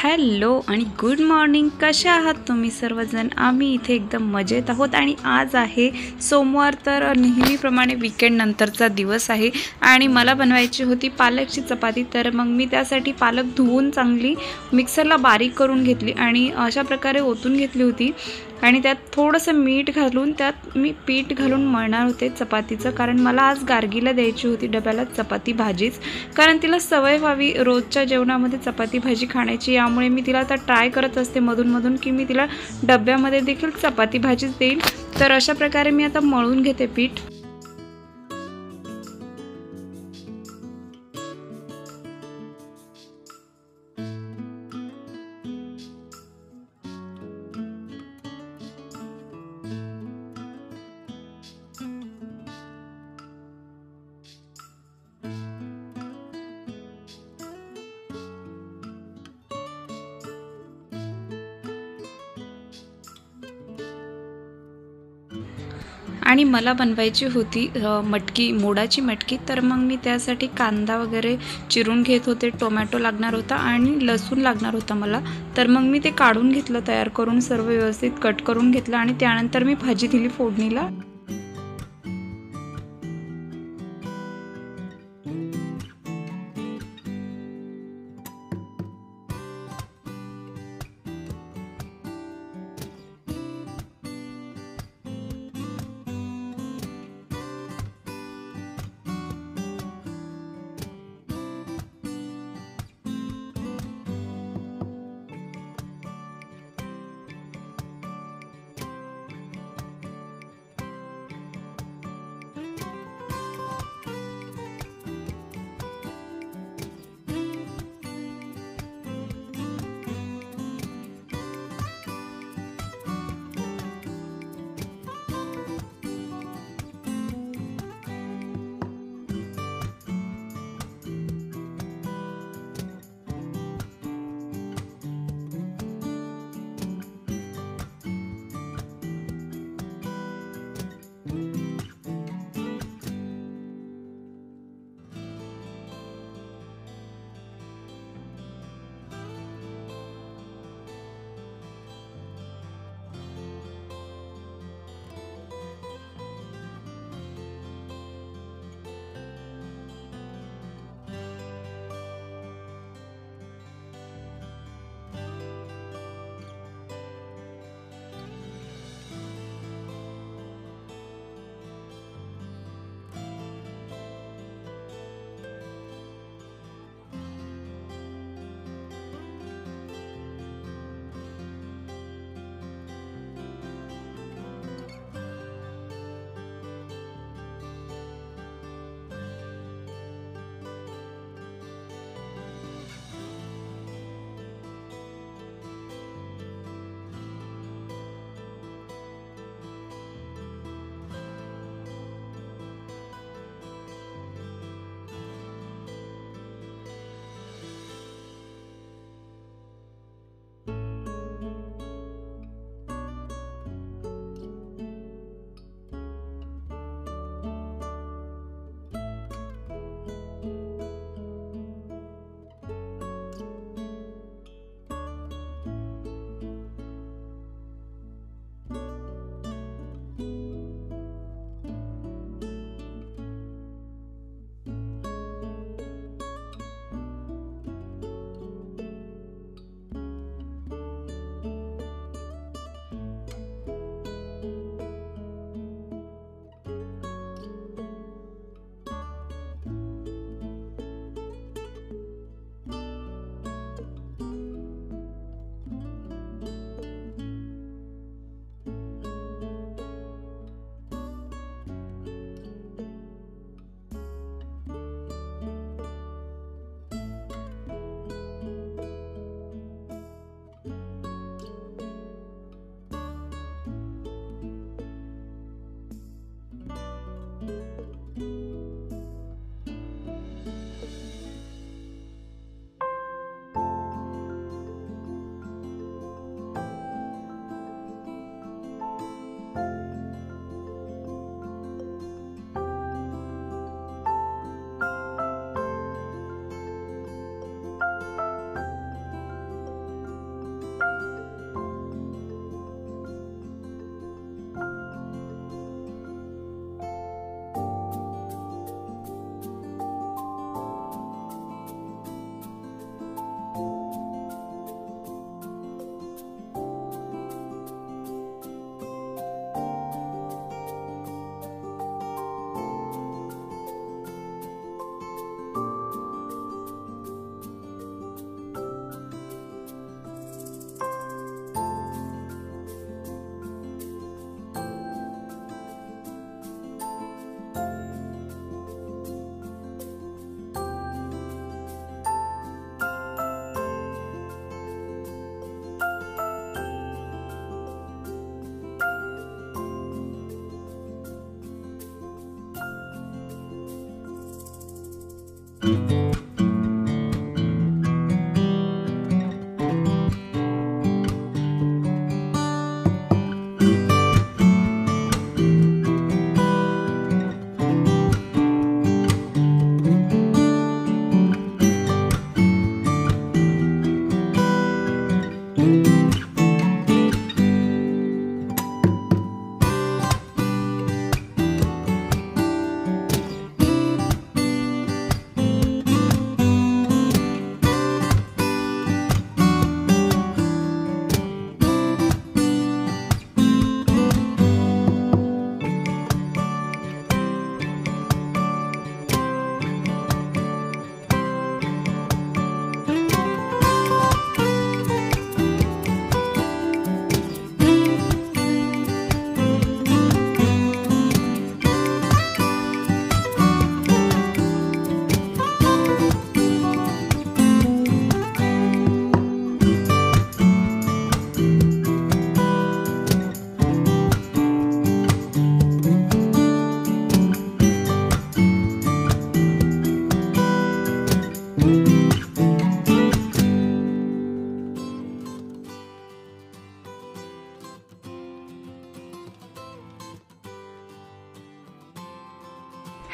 Hello आणि good morning. कशा आहात तुम्ही सर्वजण? आम्ही इथे एकदम मजेत आहोत आणि आज आहे सोमवार, तर नेहमीप्रमाणे विकेंड नंतरचा दिवस आहे आणि मला बनवायची होती पालकची चपाती. तर मग मी त्यासाठी पालक धुवून चांगली मिक्सरला बारीक करून घेतली आणि अशा प्रकारे ओतून घेतली होती आणि त्यात थोडंसं मीठ घालून त्यात मी पीठ घालून मळणार होते चपातीचं, कारण मला आज गार्गीला द्यायची होती डब्याला चपाती भाजीच, कारण तिला सवय व्हावी रोजच्या जेवणामध्ये चपाती भाजी खाण्याची. यामुळे मी तिला आता ट्राय करत असते मधूनमधून की मी तिला डब्यामध्ये देखील चपाती भाजीच देईल. तर अशा प्रकारे मी आता मळून घेते पीठ. आणि मला बनवायची होती मटकी, मोडाची मटकी. तर मग मी त्यासाठी कांदा वगैरे चिरून घेत होते, टोमॅटो लागणार होता आणि लसूण लागणार होता मला. तर मग मी ते काढून घेतलं, तयार करून सर्व व्यवस्थित कट करून घेतलं आणि त्यानंतर मी भाजी दिली फोडणीला.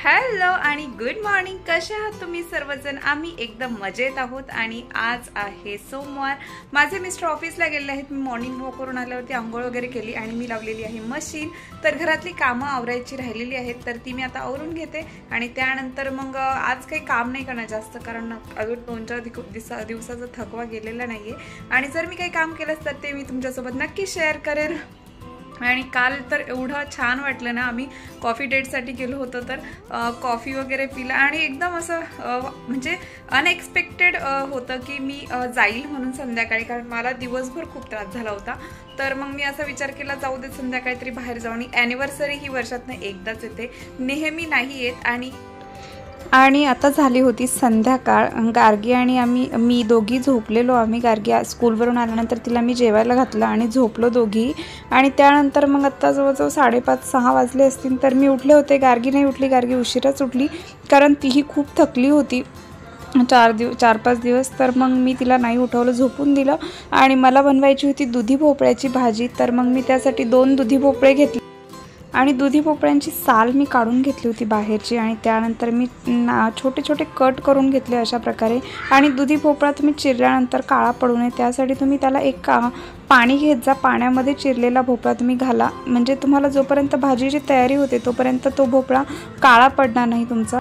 हॅलो आणि गुड मॉर्निंग. कसे आहात तुम्ही सर्वजण? आम्ही एकदम मजेत आहोत. आणि आज आहे सोमवार. माझे मिस्टर ऑफिसला गेले आहेत. मी मॉर्निंग वॉक करून आल्यावरती आंघोळ वगैरे केली आणि मी लावलेली आहे मशीन. तर घरातली कामं आवरायची राहिलेली आहेत, तर ती मी आता आवरून घेते. आणि त्यानंतर मग आज काही काम नाही करणार जास्त, कारण अजून 2-4 दिवसाचा थकवा गेलेला नाहीये. आणि जर मी काही काम केलंच तर ते मी तुमच्यासोबत नक्की शेअर करेन. आणि काल तर एवढं छान वाटलं ना, आम्ही कॉफी डेटसाठी गेलो होतो, तर कॉफी वगैरे पिला आणि एकदम असं म्हणजे अनएक्सपेक्टेड होतं की मी जाईल म्हणून संध्याकाळी, कारण मला दिवसभर खूप त्रास झाला होता. तर मग मी असा विचार केला, जाऊ दे संध्याकाळी तरी बाहेर जाऊ. आणि ॲनिव्हर्सरी ही वर्षातनं एकदाच येते, नेहमी नाही येत. आणि आता झाली होती संध्याकाळ. गार्गी आणि मी दोघी झोपलेलो. गार्गी स्कूलवरून आल्यानंतर तिला मी जेवायला घातलं आणि झोपलो दोघी. आणि त्यानंतर मग आत्ता जवळजवळ 5:30-6 वाजले असतील, तर मी उठले होते. गार्गी नाही उठली. गार्गी उशिराच उठली, कारण तीही खूप थकली होती 4-5 दिवस. तर मग मी तिला नाही उठवलं, झोपून दिलं. आणि मला बनवायची होती दुधी भोपळ्याची भाजी. तर मग मी त्यासाठी 2 दुधी भोपळे घेतले आणि दुधी भोपळ्यांची साल मी काढून घेतली होती बाहेरची. आणि त्यानंतर मी छोटे छोटे कट करून घेतले अशा प्रकारे. आणि दुधी भोपळा तुम्ही चिरल्यानंतर काळा पडू नये, त्यासाठी तुम्ही त्याला एक पाणी घेत जा. पाण्यामध्ये चिरलेला भोपळा तुम्ही घाला, म्हणजे तुम्हाला जोपर्यंत भाजीची तयारी होते तोपर्यंत तो भोपळा काळा पडणार नाही तुमचा.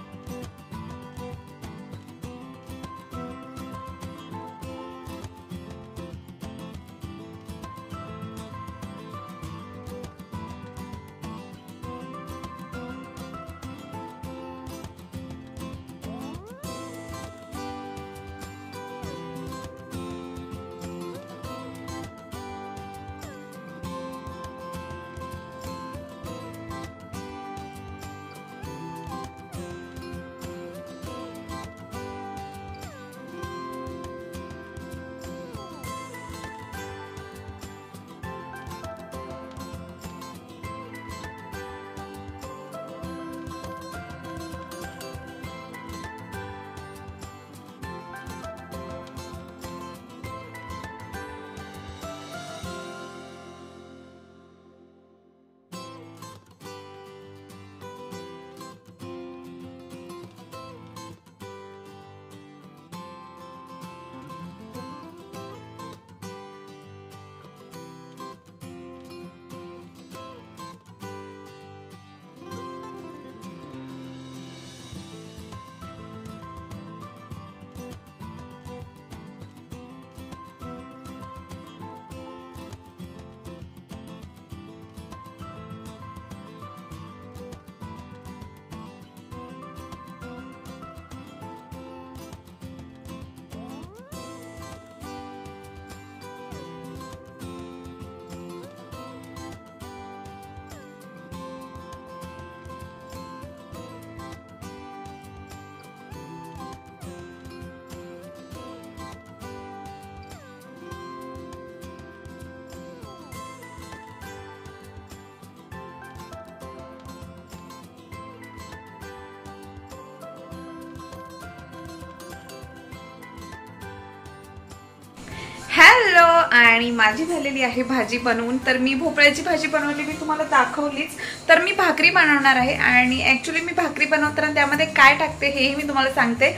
आणि माझी झालेली आहे भाजी बनवून. तर मी भोपळ्याची भाजी बनवली, मी तुम्हाला दाखवलीच. तर मी भाकरी बनवणार आहे आणि ॲक्च्युली मी भाकरी बनवताना त्यामध्ये काय टाकते हेही मी तुम्हाला सांगते.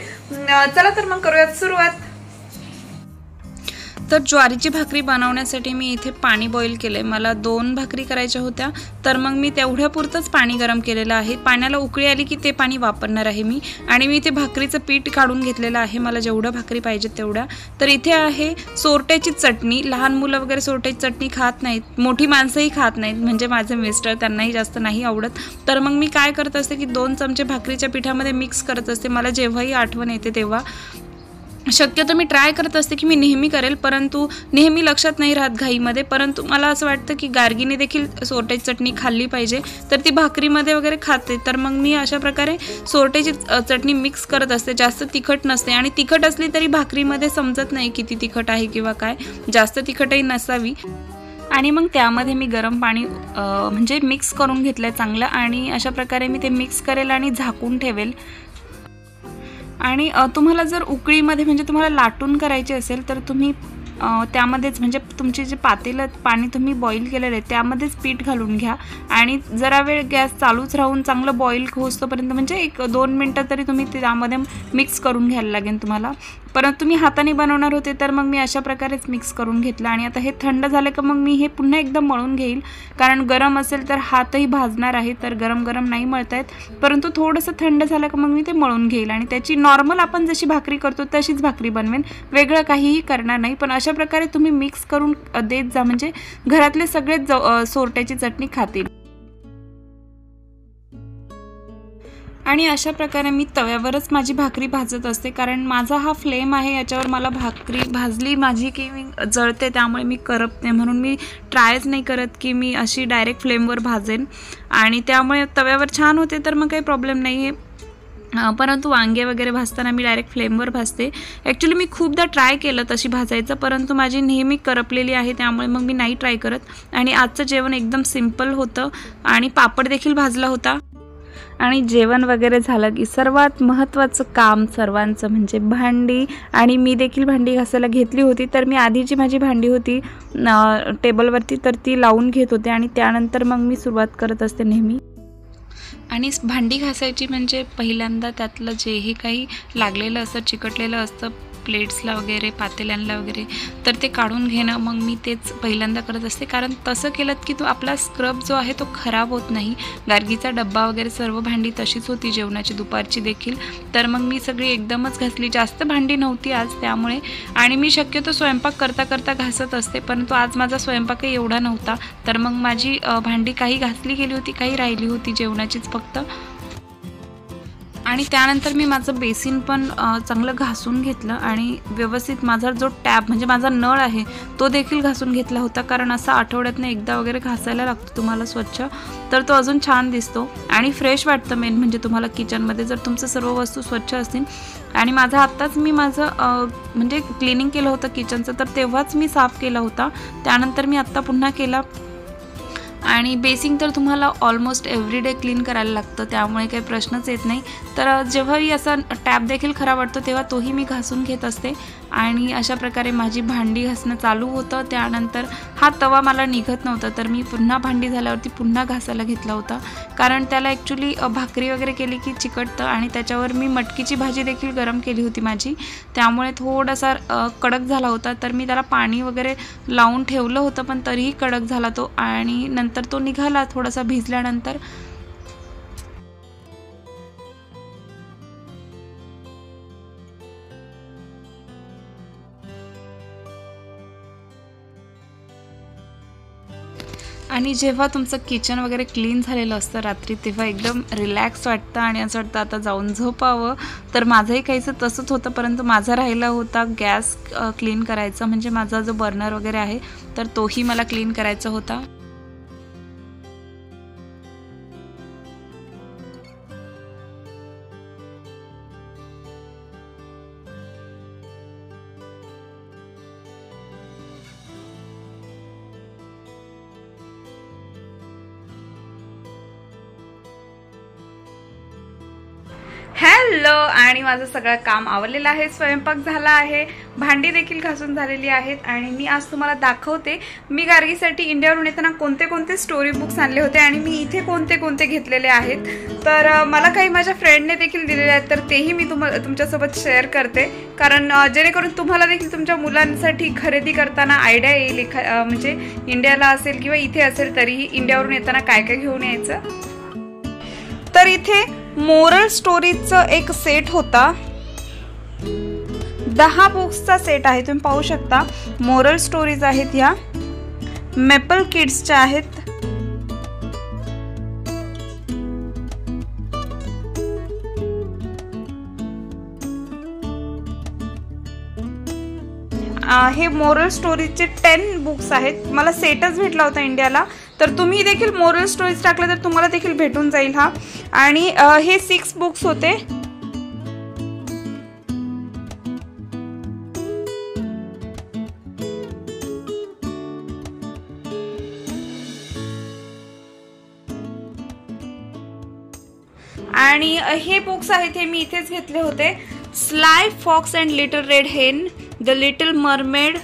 चला तर मग करूयात सुरुवात. तर ज्वारीची भाकरी बनवण्यासाठी मी इथे पाणी बॉईल केलं आहे. मला 2 भाकरी करायच्या होत्या, तर मग मी तेवढ्यापुरतंच पाणी गरम केलेलं आहे. पाण्याला उकळी आली की ते पाणी वापरणार आहे मी. आणि मी इथे भाकरीचं पीठ काढून घेतलेलं आहे, मला जेवढं भाकरी पाहिजे तेवढ्या. तर इथे आहे सोरट्याची चटणी. लहान मुलं वगैरे सोरट्याची चटणी खात नाहीत, मोठी माणसंही खात नाहीत, म्हणजे माझे मिस्टर, त्यांनाही जास्त नाही आवडत. तर मग मी काय करत असते की 2 चमचे भाकरीच्या पिठामध्ये मिक्स करत असते. मला जेव्हाही आठवण येते तेव्हा. शक्यतो मी ट्राय करत असते की मी नेहमी करेल, परंतु नेहमी लक्षात नाही राहत घाईमध्ये. परंतु मला असं वाटतं की गार्गीने देखील सोरट्याची चटणी खाल्ली पाहिजे, तर ती भाकरीमध्ये वगैरे खाते. तर मग मी अशा प्रकारे सोरट्याची चटणी मिक्स करत असते. जास्त तिखट नसते, आणि तिखट असली तरी भाकरीमध्ये समजत नाही किती तिखट आहे किंवा काय, जास्त तिखटही नसावी. आणि मग त्यामध्ये मी गरम पाणी म्हणजे मिक्स करून घेतलं आहे चांगलं, आणि अशा प्रकारे मी ते मिक्स करेल आणि झाकून ठेवेल. आणि तुम्हाला जर उकळीमध्ये म्हणजे तुम्हाला लाटून करायची असेल तर तुम्ही त्यामध्येच म्हणजे तुमचे जे पातेलं पाणी तुम्ही बॉईल केलेलं आहे त्यामध्येच पीठ घालून घ्या, आणि जरा वेळ गॅस चालूच राहून चांगलं बॉईल होईपर्यंत म्हणजे 1-2 मिनटं तरी तुम्ही त्यामध्ये मिक्स करून घ्यायला लागेल तुम्हाला. परंतु तुम्ही हाताने बनवणार होते तर मग मी अशा प्रकारेच मिक्स करून घेतलं. आणि आता हे थंड झालं का मग मी हे पुन्हा एकदम मळून घेईल, कारण गरम असेल तर हातही भाजणार आहे, तर गरम गरम नाही मळता येत. परंतु थोडंसं थंड झालं का मग मी ते मळून घेईल, आणि त्याची नॉर्मल आपण जशी भाकरी करतो तशीच भाकरी बनवेन, वेगळं काहीही करणार नाही. पण अशा प्रकारे तुम्ही मिक्स करून देत जा, म्हणजे घरातले सगळेच सोरट्याची चटणी खातील. आणि अशा प्रकारे मी तव्यावरच माझी भाकरी भाजत असते, कारण माझा हा फ्लेम आहे याच्यावर मला भाकरी भाजली माझी की मी जळते, त्यामुळे मी करपते. म्हणून मी ट्रायच नाही करत की मी अशी डायरेक्ट फ्लेमवर भाजेन, आणि त्यामुळे तव्यावर छान होते तर मग काही प्रॉब्लेम नाही आहे. परंतु वांगे वगैरे भाजताना मी डायरेक्ट फ्लेमवर भाजते. ॲक्च्युली मी खूपदा ट्राय केलं तशी भाजायचं, परंतु माझी नेहमी करपलेली आहे, त्यामुळे मग मी नाही ट्राय करत. आणि आजचं जेवण एकदम सिम्पल होतं, आणि पापड देखील भाजला होता. आणि जेवण वगैरे झालं की सर्वात महत्त्वाचं काम सर्वांचं म्हणजे भांडी. आणि मी देखील भांडी घासायला घेतली होती. तर मी आधी जी माझी भांडी होती टेबलवरती तर ती लावून घेत होते, आणि त्यानंतर मग मी सुरुवात करत असते नेहमी. आणि भांडी घासायची म्हणजे पहिल्यांदा त्यातलं जेही काही लागलेलं असतं, चिकटलेलं असतं प्लेट्सला वगैरे, पातेल्यांना वगैरे, तर ते काढून घेणं मग मी तेच पहिल्यांदा करत असते. कारण तसं केलं की तो आपला स्क्रब जो आहे तो खराब होत नाही. गार्गीचा डब्बा वगैरे सर्व भांडी तशीच होती जेवणाची, दुपारची देखील. तर मग मी सगळी एकदमच घासली, जास्त भांडी नव्हती आज त्यामुळे. आणि मी शक्यतो स्वयंपाक करता करता घासत असते, परंतु आज माझा स्वयंपाकही एवढा नव्हता, तर मग माझी भांडी काही घासली गेली होती, काही राहिली होती जेवणाचीच फक्त. आणि त्यानंतर मी माझं बेसिन पण चांगलं घासून घेतलं, आणि व्यवस्थित माझा जो टॅप म्हणजे माझा नळ आहे तो देखील घासून घेतला होता, कारण असा आठवड्यातनं एकदा वगैरे घासायला लागतो तुम्हाला स्वच्छ, तर तो अजून छान दिसतो आणि फ्रेश वाटतं. मेन म्हणजे तुम्हाला किचनमध्ये जर तुमचं सर्व वस्तू स्वच्छ असतील. आणि माझं आत्ताच मी माझं म्हणजे क्लिनिंग केलं होतं किचनचं, तर तेव्हाच मी साफ केला होता, त्यानंतर मी आत्ता पुन्हा केला. आणि बेसिंग तर तुम्हाला ऑलमोस्ट एव्हरीडे क्लीन करायला लागतं, त्यामुळे काही प्रश्नच येत नाही. तर जेव्हाही असा टॅप देखील खराब वाटतो तेव्हा तोही मी घासून घेत असते. आणि अशा प्रकारे माझी भांडी घासणं चालू होतं. त्यानंतर हा तवा मला निघत नव्हता, तर मी पुन्हा भांडी झाल्यावरती पुन्हा घासायला घेतला होता, कारण त्याला ॲक्च्युली भाकरी वगैरे केली की चिकटतं. आणि त्याच्यावर मी मटकीची भाजी देखील गरम केली होती माझी, त्यामुळे थोडासा कडक झाला होता. तर मी त्याला पाणी वगैरे लावून ठेवलं होतं, पण तरीही कडक झाला तो, आणि नंतर तो निघाला थोडासा भिजल्यानंतर. आणि जेव्हा तुमचं किचन वगैरे क्लीन झालेलं असतं रात्री, तेव्हा एकदम रिलॅक्स वाटतं आणि असं वाटतं आता जाऊन झोपावं. तर माझंही काहीसं तसंच होतं, परंतु माझा राहिला होता गॅस क्लीन करायचा, म्हणजे माझा जो बर्नर वगैरे आहे तर तोही मला क्लीन करायचा होता. हॅलो, आणि माझं सगळं काम आवरलेलं आहे, स्वयंपाक झाला आहे, भांडी देखील घासून झालेली आहेत आणि मी आज तुम्हाला दाखवते मी गार्गीसाठी इंडियावरून येताना कोणते कोणते स्टोरी बुक्स आणले होते आणि मी इथे कोणते कोणते घेतलेले आहेत. तर मला काही माझ्या फ्रेंडने देखील दिलेले आहेत, तर तेही मी तुमच्यासोबत शेअर करते, कारण जेणेकरून तुम्हाला देखील तुमच्या मुलांसाठी खरेदी करताना आयडिया येईल, म्हणजे इंडियाला असेल किंवा इथे असेल तरीही इंडियावरून येताना काय काय घेऊन यायचं. तर इथे मोरल स्टोरीजचा एक सेट होता, 10 बुक्सचा सेट आहे. तुम्ही पाहू शकता मोरल स्टोरीज आहेत, ह्या मेपल किड्सच्या आहेत. हे मोरल स्टोरीजचे 10 बुक्स आहेत. मला सेटच भेटला होता इंडियाला, तर तुम्ही देखील मोरल स्टोरीज टाकलं तर तुम्हाला देखील भेटून जाईल हा. आणि हे 6 बुक्स होते. आणि हे बुक्स आहेत हे मी इथेच घेतले होते. स्लाय फॉक्स अँड लिटल रेड हेन, द लिटल मरमेड,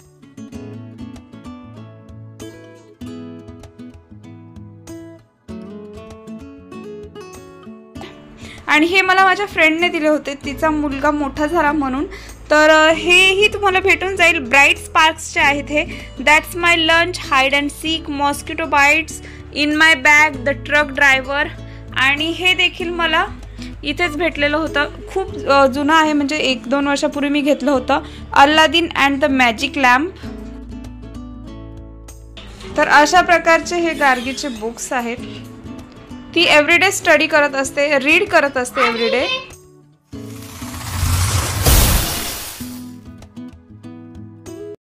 आणि हे मला माझ्या फ्रेंडने दिले होते, तिचा मुलगा मोठा झाला म्हणून. तर हेही तुम्हाला भेटून जाईल. ब्राईट स्पार्क्सचे आहेत हे. That's my lunch, hide and seek, mosquito bites, in my bag, the truck driver. आणि हे देखील मला इथेच भेटलेलं होतं. खूप जुनं आहे, म्हणजे 1-2 वर्षापूर्वी मी घेतलं होतं. Aladdin and the magic lamp. तर अशा प्रकारचे हे गार्गीचे बुक्स आहेत. ती एव्हरीडे स्टडी करत असते, रीड करत असते एव्हरीडे.